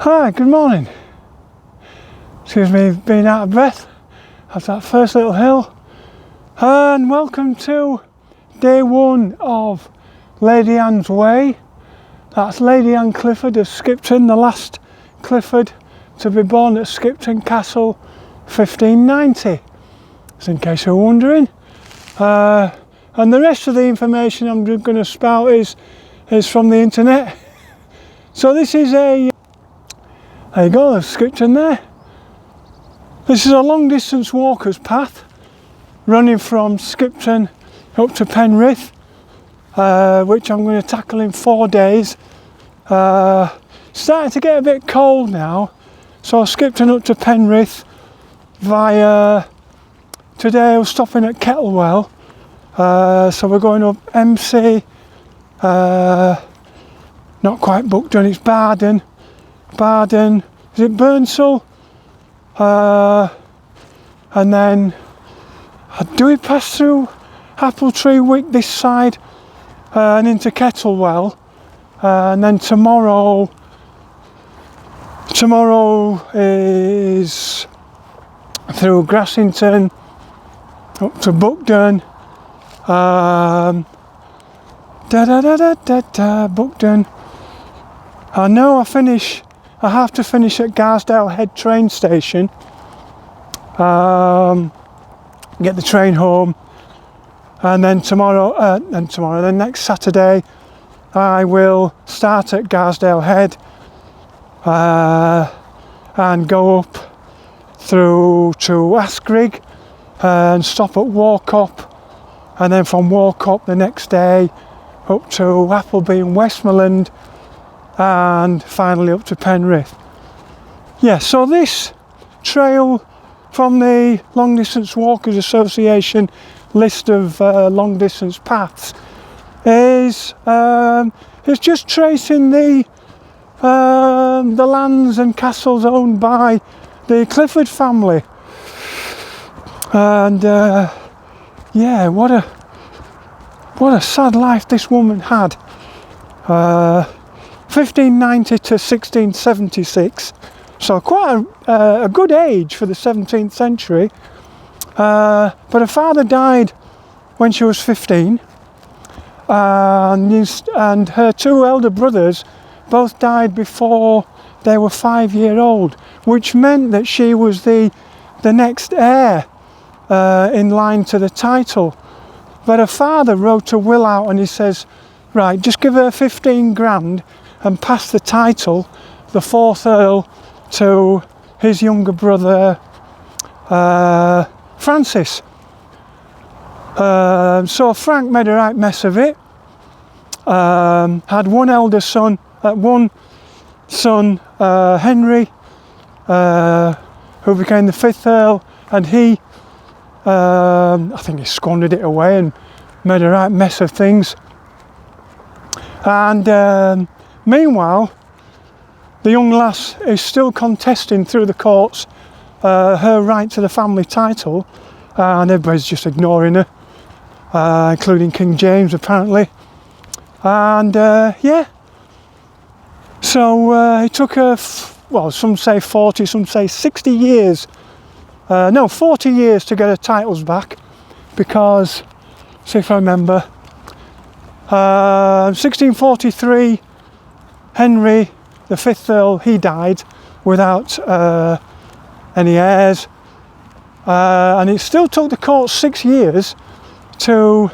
Hi, good morning. Excuse me being out of breath after that first little hill. And welcome to day one of Lady Anne's Way. That's Lady Anne Clifford of Skipton, the last Clifford to be born at Skipton Castle, 1590. Just in case you're wondering. And the rest of the information I'm going to spout is from the internet. So this is there you go, there's Skipton there. This is a long distance walker's path running from Skipton up to Penrith, which I'm going to tackle in 4 days. Starting to get a bit cold now, so Skipton up to Penrith via, today I was stopping at Kettlewell, so we're going up MC, not quite Buckden, it's Barden, is it Burnsall? And then do we pass through Appletree Wick this side and into Kettlewell, and then tomorrow is through Grassington up to Buckden, Buckden. I know I have to finish at Garsdale Head train station, get the train home, and then then next Saturday I will start at Garsdale Head and go up through to Askrigg and stop at Warcop, and then from Warcop the next day up to Appleby and Westmoreland, and finally up to Penrith. Yeah, so this trail from the Long Distance Walkers Association list of long distance paths is it's just tracing the lands and castles owned by the Clifford family, and yeah, what a sad life this woman had. 1590 to 1676, so quite a good age for the 17th century, but her father died when she was 15, and her two elder brothers both died before they were 5 years old, which meant that she was the next heir in line to the title. But her father wrote a will out and he says, right, just give her 15 grand and pass the title, the 4th Earl, to his younger brother Francis. So Frank made a right mess of it. Had one elder son, Henry, who became the 5th Earl, and he, I think he squandered it away and made a right mess of things. And meanwhile, the young lass is still contesting through the courts her right to the family title, and everybody's just ignoring her, including King James apparently. And yeah, so it took her, well, some say 40, some say 60 years, 40 years to get her titles back, because, see if I remember, 1643, Henry, the 5th Earl, he died without any heirs, and it still took the court 6 years to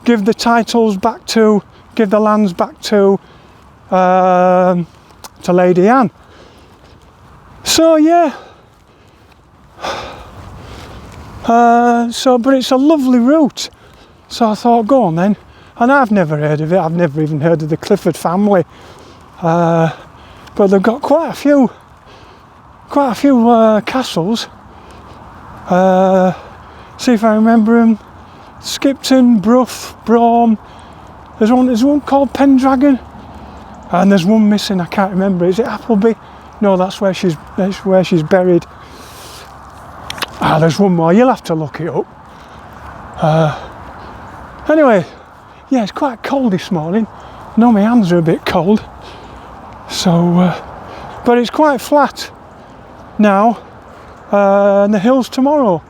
give the titles back to, give the lands back to Lady Anne. So yeah, but it's a lovely route, so I thought, go on then. And I've never heard of it, I've never even heard of the Clifford family, but they've got quite a few castles. See if I remember them: Skipton, Brough, Brougham. There's one called Pendragon, and there's one missing. I can't remember. Is it Appleby? No, that's where she's buried. There's one more. You'll have to look it up. Anyway, yeah, it's quite cold this morning. I know my hands are a bit cold, so but it's quite flat now, and the hills tomorrow.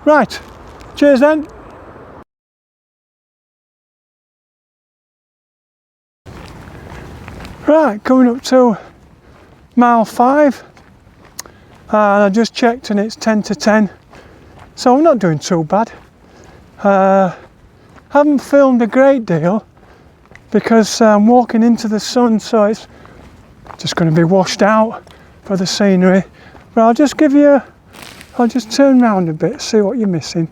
Right, cheers then. Right, coming up to mile 5, and I just checked and it's 10 to 10, so I'm not doing too bad. Haven't filmed a great deal because I'm walking into the sun, so it's just going to be washed out for the scenery. But I'll just turn around a bit, see what you're missing.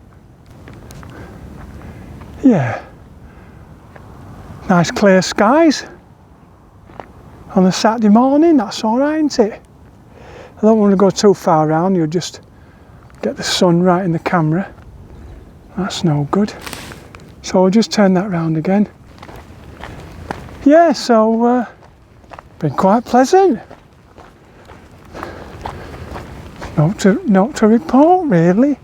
Yeah, nice clear skies on a Saturday morning, that's alright, isn't it? I don't want to go too far around, you'll just get the sun right in the camera. That's no good. So I'll just turn that round again. Yeah, so been quite pleasant. Not to report really.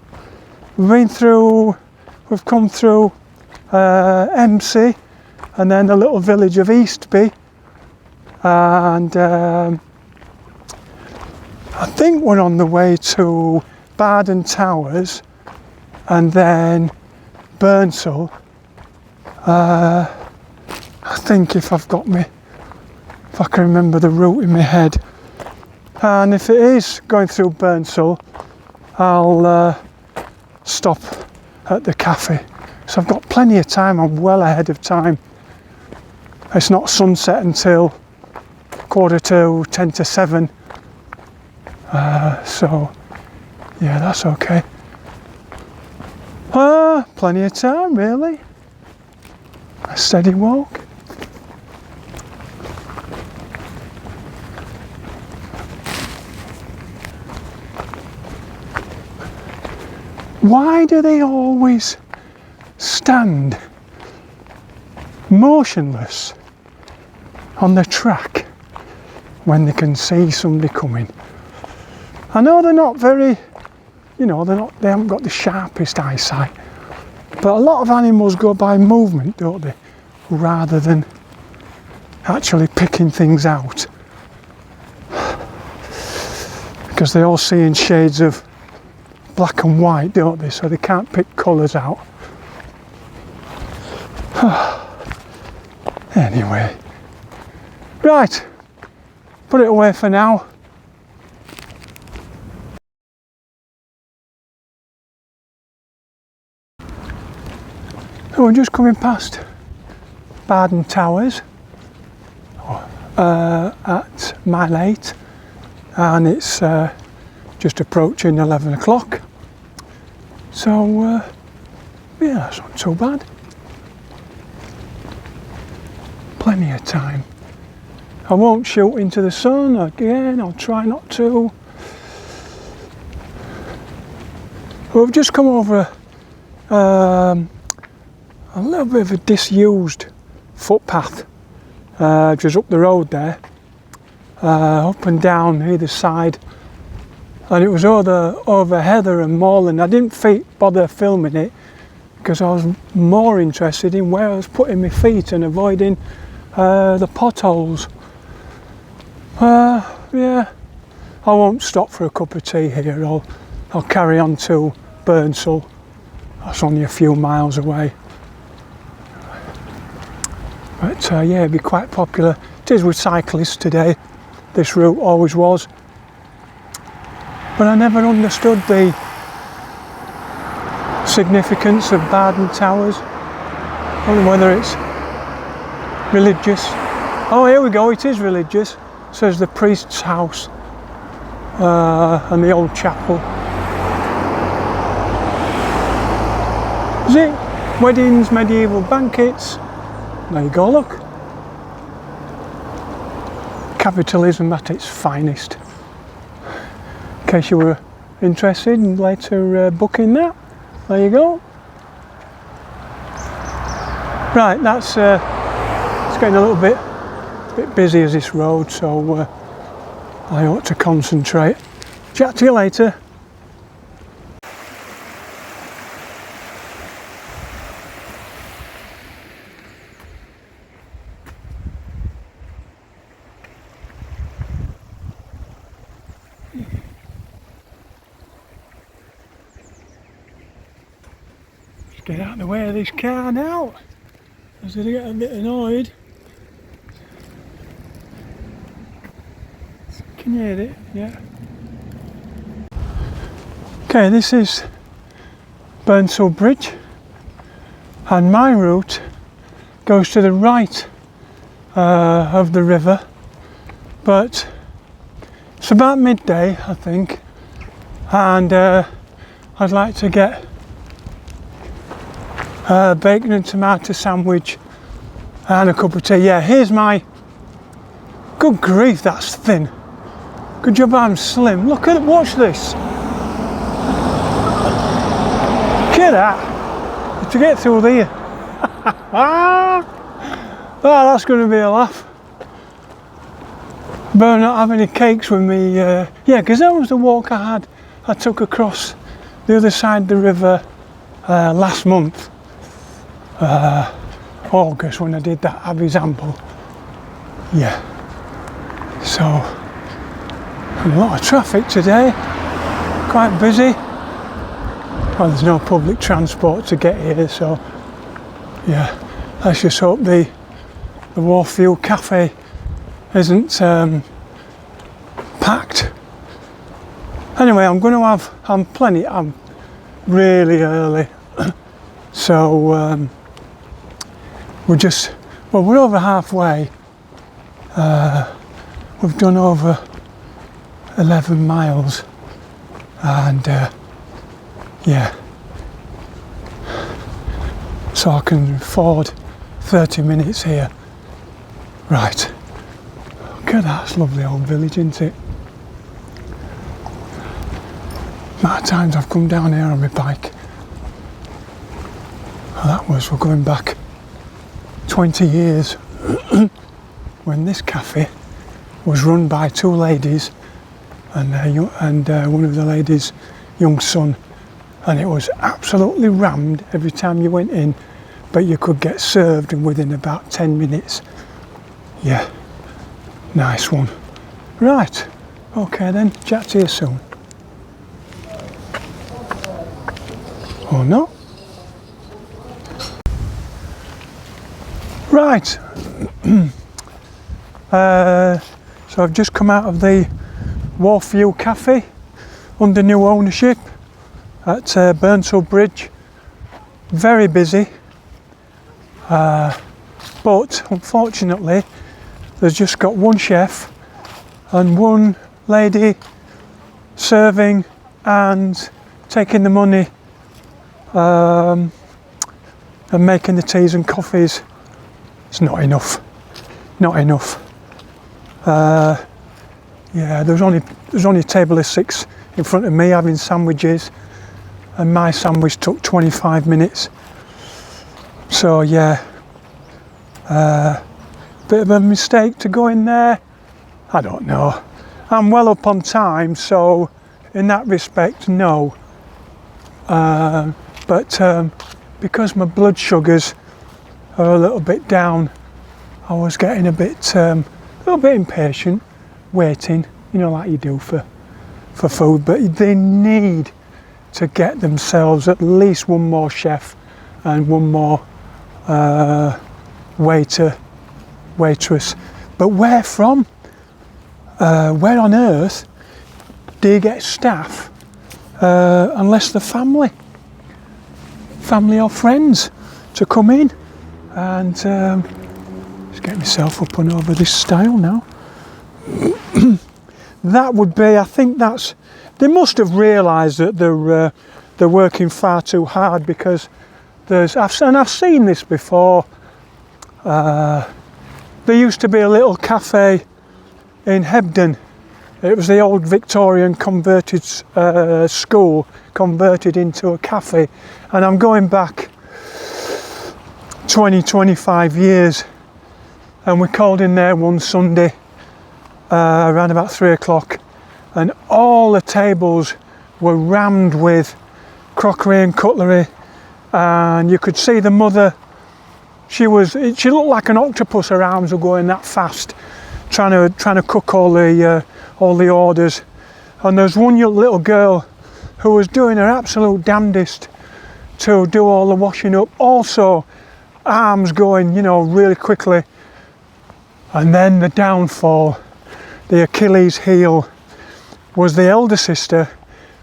We've come through MC and then the little village of Eastby, and I think we're on the way to Barden Towers and then Burnsall. I think if I can remember the route in my head, and if it is going through Burnsall, I'll stop at the cafe. So I've got plenty of time, I'm well ahead of time. It's not sunset until 7:15. So yeah, that's okay. Plenty of time really. A steady walk. Why do they always stand motionless on the track when they can see somebody coming? I know they're not very, they haven't got the sharpest eyesight, but a lot of animals go by movement, don't they, rather than actually picking things out, because they all see in shades of black and white, don't they, so they can't pick colours out. Anyway, right, put it away for now. So we're just coming past Barden Towers at mile 8, and it's just approaching 11 o'clock. So yeah, that's not too bad. Plenty of time. I won't shoot into the sun again, I'll try not to. We've just come over a little bit of a disused footpath, just up the road there, up and down either side, and it was over heather and moorland. I didn't bother filming it because I was more interested in where I was putting my feet and avoiding the potholes. Yeah, I won't stop for a cup of tea here. I'll carry on to Burnsall. That's only a few miles away. But yeah, it'd be quite popular. It is with cyclists today. This route always was. But I never understood the significance of Barden Towers. I don't know whether it's religious. Oh, here we go, it is religious. It says the priest's house and the old chapel. Is it? Weddings, medieval banquets. There you go, look. Capitalism at its finest. In case you were interested in later booking that, there you go. Right, that's it's getting a little bit busy as this road, so I ought to concentrate. Chat to you later. Get out of the way of this car now, as they get a bit annoyed. Can you hear it? Yeah. Okay, this is Burnsall Bridge, and my route goes to the right of the river, but it's about midday, I think, and I'd like to get bacon and tomato sandwich and a cup of tea. Yeah, here's my... Good grief, that's thin. Good job I'm slim. Look at it, watch this. Look at that. To get through there. Oh, that's going to be a laugh. Better not have any cakes with me. Yeah, because that was the walk I took across the other side of the river last month. August, when I did that Abbey's Amble. Yeah. So, a lot of traffic today. Quite busy. Well, there's no public transport to get here, so yeah. Let's just hope the Wharfield Cafe isn't packed. Anyway, I'm really early, so we're over halfway. We've done over 11 miles, and yeah, so I can afford 30 minutes here. Right, look at that, it's a lovely old village, isn't it? Amount of times I've come down here on my bike. Well, we're going back 20 years when this cafe was run by two ladies and one of the ladies' young son, and it was absolutely rammed every time you went in, but you could get served within about 10 minutes. Yeah, nice one. Right, okay then, chat to you soon. Or not. Right, so I've just come out of the Wharfield Cafe under new ownership at Burnsall Bridge. Very busy, but unfortunately there's just got one chef and one lady serving and taking the money and making the teas and coffees. It's not enough. Yeah, there's only a table of 6 in front of me having sandwiches, and my sandwich took 25 minutes. So yeah, bit of a mistake to go in there. I don't know. I'm well up on time, so in that respect, no. But because my blood sugars are a little bit down, I was getting a little bit impatient, waiting, you know, like you do for food. But they need to get themselves at least one more chef and one more waitress. But where from? Where on earth do you get staff unless they're family or friends to come in? And just get myself up and over this stile now. That would be, I think they must have realised that they're working far too hard, because I've seen this before. There used to be a little cafe in Hebden. It was the old Victorian converted school converted into a cafe, and I'm going back 20-25 years, and we called in there one Sunday around about 3 o'clock, and all the tables were rammed with crockery and cutlery, and you could see the mother. She looked like an octopus. Her arms were going that fast, trying to cook all the orders. And there's one little girl who was doing her absolute damnedest to do all the washing up. Also, arms going, you know, really quickly. And then the downfall, the Achilles heel, was the elder sister,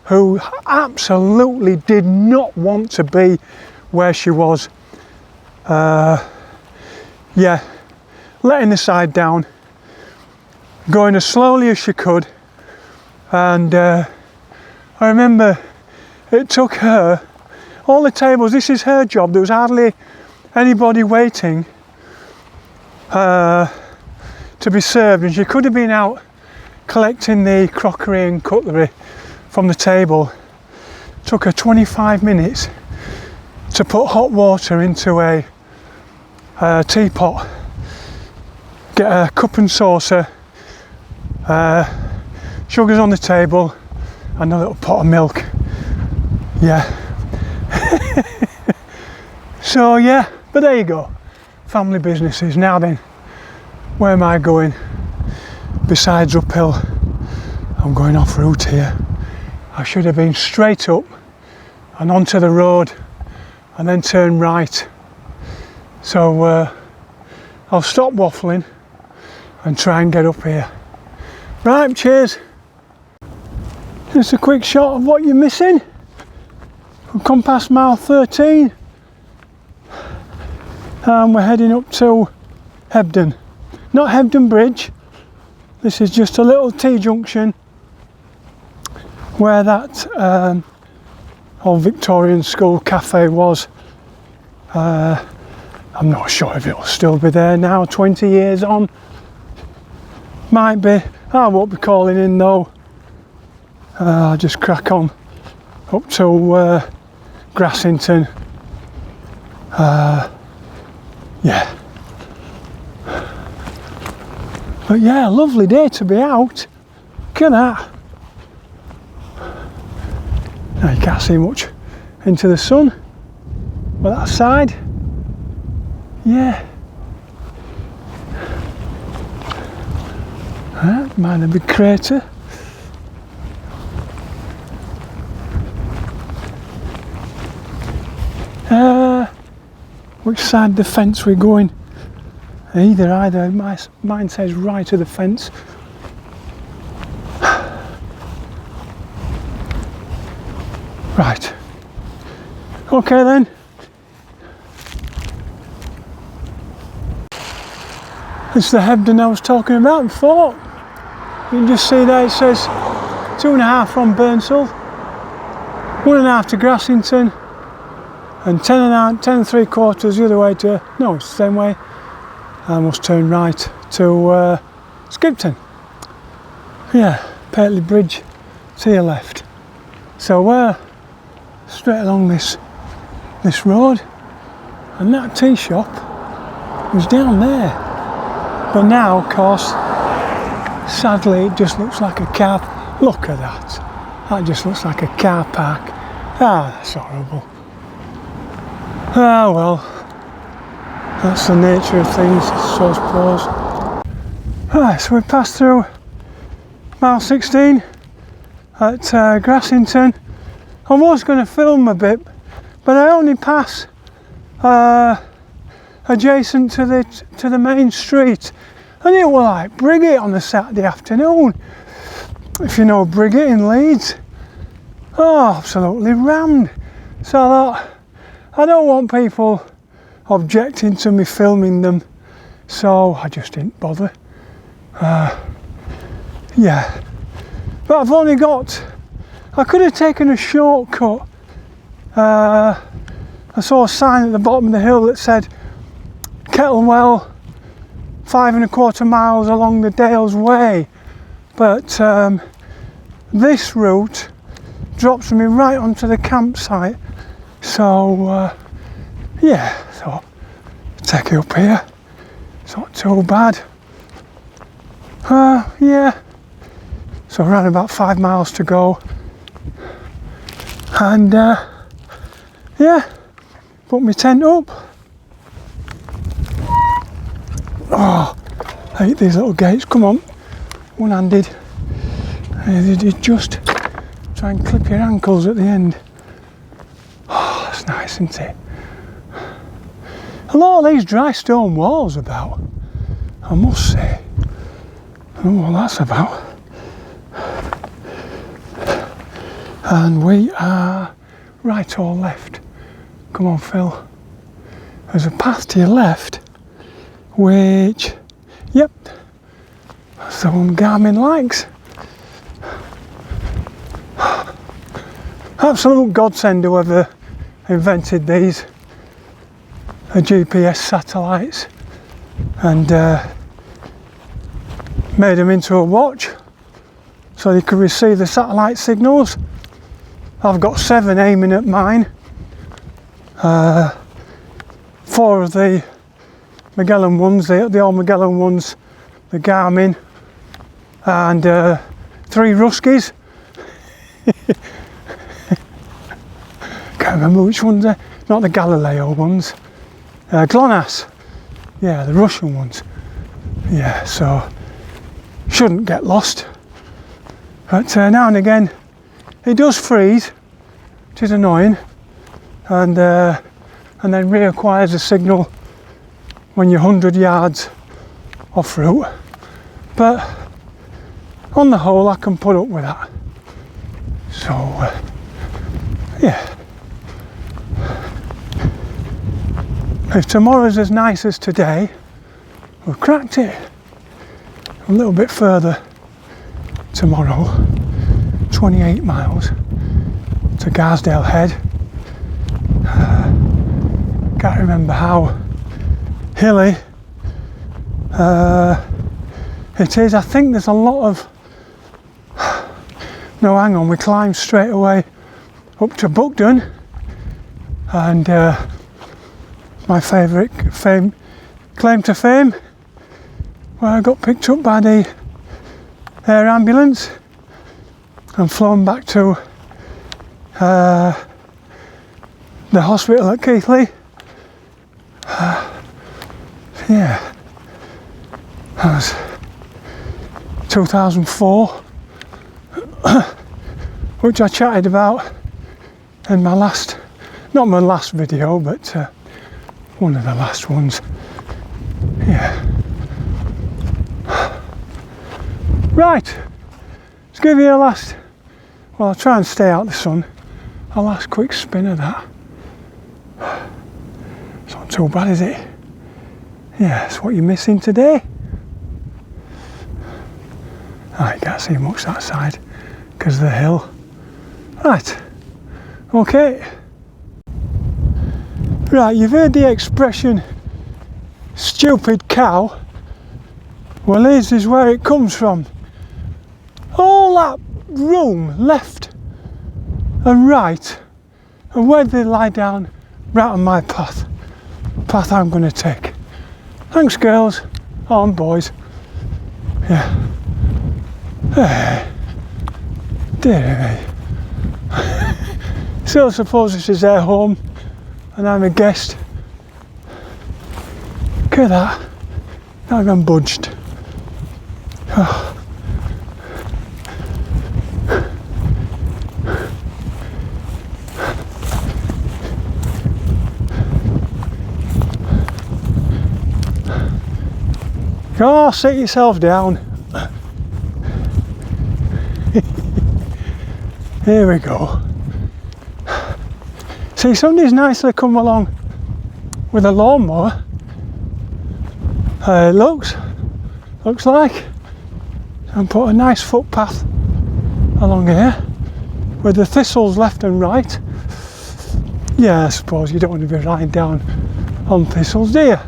who absolutely did not want to be where she was. Yeah, letting the side down, going as slowly as she could. And I remember it took her, all the tables, this is her job, there was hardly anybody waiting to be served, and she could have been out collecting the crockery and cutlery from the table. It took her 25 minutes to put hot water into a teapot, get a cup and saucer, sugars on the table, and a little pot of milk. Yeah. So yeah, but there you go, family businesses. Now then, where am I going? Besides uphill, I'm going off route here. I should have been straight up and onto the road and then turn right. So I'll stop waffling and try and get up here. Right, cheers. Just a quick shot of what you're missing. We've come past mile 13 and we're heading up to Hebden. Not Hebden Bridge, this is just a little T-junction where that old Victorian school cafe was. I'm not sure if it'll still be there now, 20 years on. Might be. I won't be calling in though. I'll just crack on up to Grassington. Yeah. But yeah, lovely day to be out. Look at that. Now you can't see much into the sun, but that side, yeah. That might have a big crater. Which side of the fence we're going? Either. Mine says right of the fence. Right. Okay then. This is the Hebden I was talking about before. You can just see there it says 2.5 from Burnsall, 1.5 to Grassington, and 10 3/4 the other way to, no, it's the same way. I must turn right to Skipton. Yeah, Petley Bridge to your left. So we're straight along this road, and that tea shop was down there. But now, of course, sadly, it just looks like a car. Look at that. That just looks like a car park. Ah, that's horrible. Ah, well. That's the nature of things, so I suppose. Right, so we passed through mile 16 at Grassington. I was going to film a bit, but I only pass adjacent to the main street, and it was like Briggate on a Saturday afternoon. If you know Briggate in Leeds, oh, absolutely rammed. So I thought, I don't want people objecting to me filming them, so I just didn't bother. Yeah, but I've only got, I could have taken a shortcut. I saw a sign at the bottom of the hill that said Kettlewell, 5.25 miles along the Dales Way, but this route drops me right onto the campsite, so yeah, so take it up here. It's not too bad. Yeah, so around about 5 miles to go, and yeah, put my tent up. Oh, I hate these little gates. Come on, one-handed. You just try and clip your ankles at the end. Oh, that's nice, isn't it? A lot of these dry stone walls about, I must say. I don't know what that's about. And we are right or left? Come on, Phil. There's a path to your left, which, yep, that's the one Garmin likes. Absolute godsend whoever invented these GPS satellites and made them into a watch so you could receive the satellite signals. I've got 7 aiming at mine, 4 of the Magellan ones, the old Magellan ones, the Garmin, and 3 Ruskies. Can't remember which ones they're, not the Galileo ones. GLONASS, yeah, the Russian ones. Yeah, so shouldn't get lost. But now and again it does freeze, which is annoying, and then reacquires a signal when you're 100 yards off route. But on the whole, I can put up with that. So yeah. If tomorrow's as nice as today, we've cracked it. A little bit further tomorrow, 28 miles to Garsdale Head. Can't remember how hilly it is. I think there's a lot of, no, hang on, we climbed straight away up to Buckden, and my favourite claim to fame, where I got picked up by the air ambulance and flown back to the hospital at Keighley. Yeah, that was 2004, which I chatted about in my last, not my last video, but one of the last ones. Yeah. Right, let's give you a last, well, I'll try and stay out the sun, a last quick spin of that. It's not too bad, is it? Yeah, that's what you're missing today. Oh, you can't see much that side because of the hill. Right, okay. Right, you've heard the expression stupid cow. Well, this is where it comes from. All that room left and right, and where they lie down, right on my path I'm going to take. Thanks, girls, and boys. Yeah. Hey, dear me. So I suppose this is their home, and I'm a guest. Look at that. Not even budged. Oh. Oh, sit yourself down. Here we go. See, somebody's nicely come along with a lawnmower. It looks like, and put a nice footpath along here with the thistles left and right. Yeah, I suppose you don't want to be lying down on thistles, do you?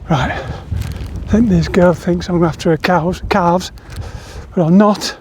Right. I think this girl thinks I'm after her calves, but I'm not.